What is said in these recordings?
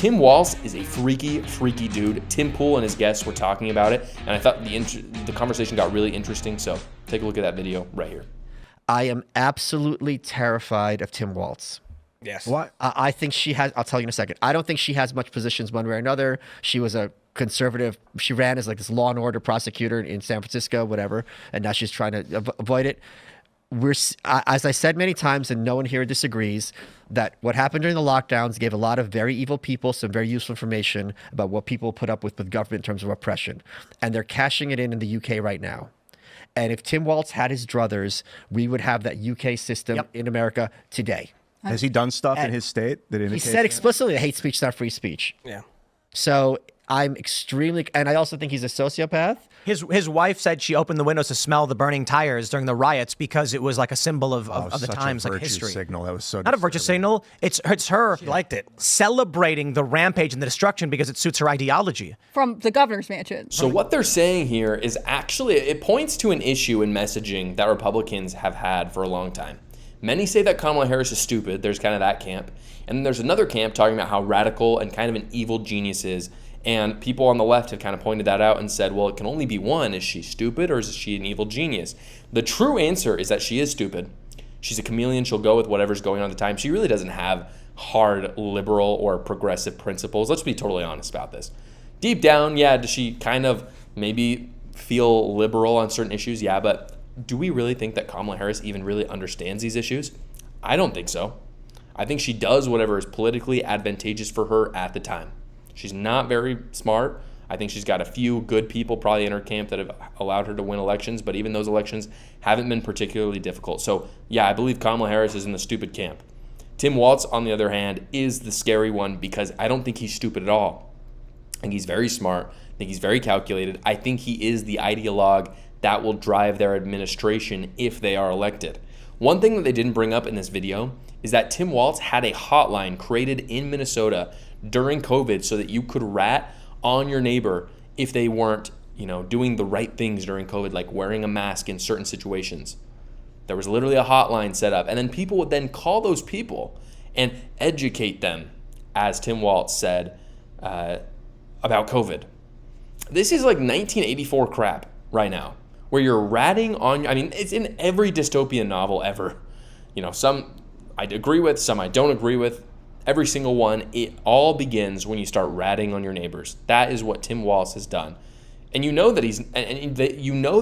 Tim Walz is a freaky dude. Tim Pool and his guests were talking about it, and I thought the conversation got really interesting, so take a look at that video right here. I am absolutely terrified of Tim Walz. Yes. What? I think she has, I'll tell you in a second. I don't think she has much positions one way or another. She was a conservative. She ran as like this law and order prosecutor in San Francisco, whatever, and now she's trying to avoid it. As I said many times, and no one here disagrees, that what happened during the lockdowns gave a lot of very evil people some very useful information about what people put up with government in terms of oppression. And they're cashing it in the UK right now. And if Tim Walz had his druthers, we would have that UK system in America today. Has he done stuff in his state that indicates he said explicitly that hate speech is not free speech. Yeah. So I'm extremely, and I also think he's a sociopath. His wife said she opened the windows to smell the burning tires during the riots because it was like a symbol of the times, like history. Signal. That was so not a virtue signal. It's her. She liked it. Celebrating the rampage and the destruction because it suits her ideology. From the governor's mansion. So what they're saying here is actually, it points to an issue in messaging that Republicans have had for a long time. Many say that Kamala Harris is stupid. There's kind of that camp. And then there's another camp talking about how radical and kind of an evil genius is. And people on the left have kind of pointed that out and said, well, it can only be one. Is she stupid or is she an evil genius? The true answer is that she is stupid. She's a chameleon. She'll go with whatever's going on at the time. She really doesn't have hard liberal or progressive principles. Let's be totally honest about this. Deep down, yeah, does she kind of maybe feel liberal on certain issues? Yeah, but do we really think that Kamala Harris even really understands these issues? I don't think so. I think she does whatever is politically advantageous for her at the time. She's not very smart. I think she's got a few good people probably in her camp that have allowed her to win elections, but even those elections haven't been particularly difficult. So, yeah, I believe Kamala Harris is in the stupid camp. Tim Walz, on the other hand, is the scary one because I don't think he's stupid at all. I think he's very smart. I think he's very calculated. I think he is the ideologue that will drive their administration if they are elected. One thing that they didn't bring up in this video is that Tim Walz had a hotline created in Minnesota during COVID so that you could rat on your neighbor if they weren't, doing the right things during COVID, like wearing a mask in certain situations. There was literally a hotline set up, and then people would then call those people and educate them, as Tim Walz said, about COVID. This is like 1984 crap right now, where you're ratting on, it's in every dystopian novel ever. Some I agree with, some I don't agree with. Every single one, it all begins when you start ratting on your neighbors. That is what Tim Walz has done. And you know that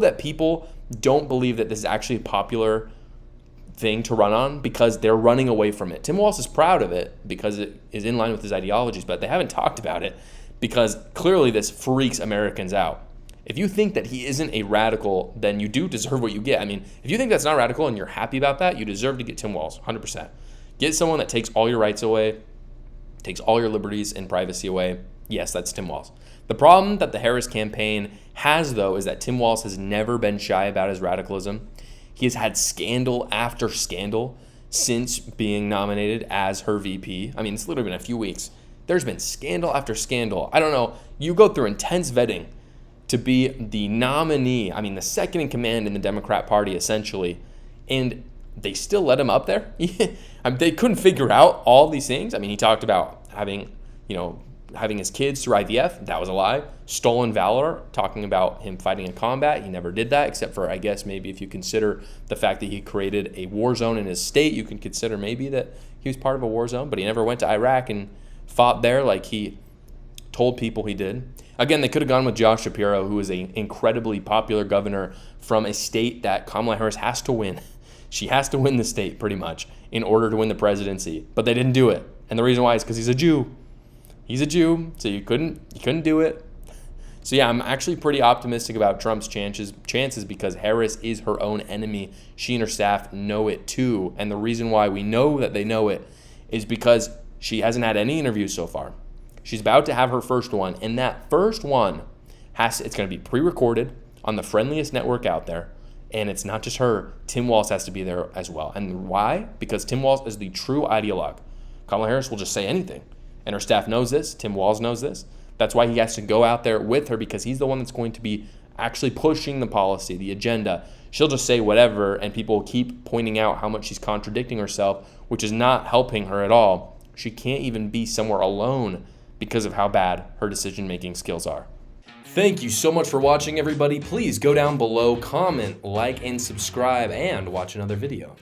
that people don't believe that this is actually a popular thing to run on because they're running away from it. Tim Walz is proud of it because it is in line with his ideologies, but they haven't talked about it because clearly this freaks Americans out. If you think that he isn't a radical, then you do deserve what you get. If you think that's not radical and you're happy about that, you deserve to get Tim Walz, 100%. Get someone that takes all your rights away, takes all your liberties and privacy away. Yes, that's Tim Walz. The problem that the Harris campaign has, though, is that Tim Walz has never been shy about his radicalism. He has had scandal after scandal since being nominated as her VP. It's literally been a few weeks. There's been scandal after scandal. I don't know. You go through intense vetting to be the nominee, the second in command in the Democrat Party, essentially, and they still let him up there. They couldn't figure out all these things. He talked about having his kids through IVF. That was a lie. Stolen valor, talking about him fighting in combat. He never did that, except for, I guess, maybe if you consider the fact that he created a war zone in his state, you can consider maybe that he was part of a war zone, but he never went to Iraq and fought there like he told people he did. Again, they could have gone with Josh Shapiro, who is an incredibly popular governor from a state that Kamala Harris has to win. She has to win the state, pretty much, in order to win the presidency. But they didn't do it. And the reason why is because he's a Jew. He's a Jew, so you couldn't do it. So yeah, I'm actually pretty optimistic about Trump's chances because Harris is her own enemy. She and her staff know it too. And the reason why we know that they know it is because she hasn't had any interviews so far. She's about to have her first one, and that first one it's going to be pre-recorded on the friendliest network out there. And it's not just her. Tim Walz has to be there as well. And why? Because Tim Walz is the true ideologue. Kamala Harris will just say anything. And her staff knows this. Tim Walz knows this. That's why he has to go out there with her, because he's the one that's going to be actually pushing the policy, the agenda. She'll just say whatever, and people will keep pointing out how much she's contradicting herself, which is not helping her at all. She can't even be somewhere alone because of how bad her decision-making skills are. Thank you so much for watching, everybody. Please go down below, comment, like, and subscribe, and watch another video.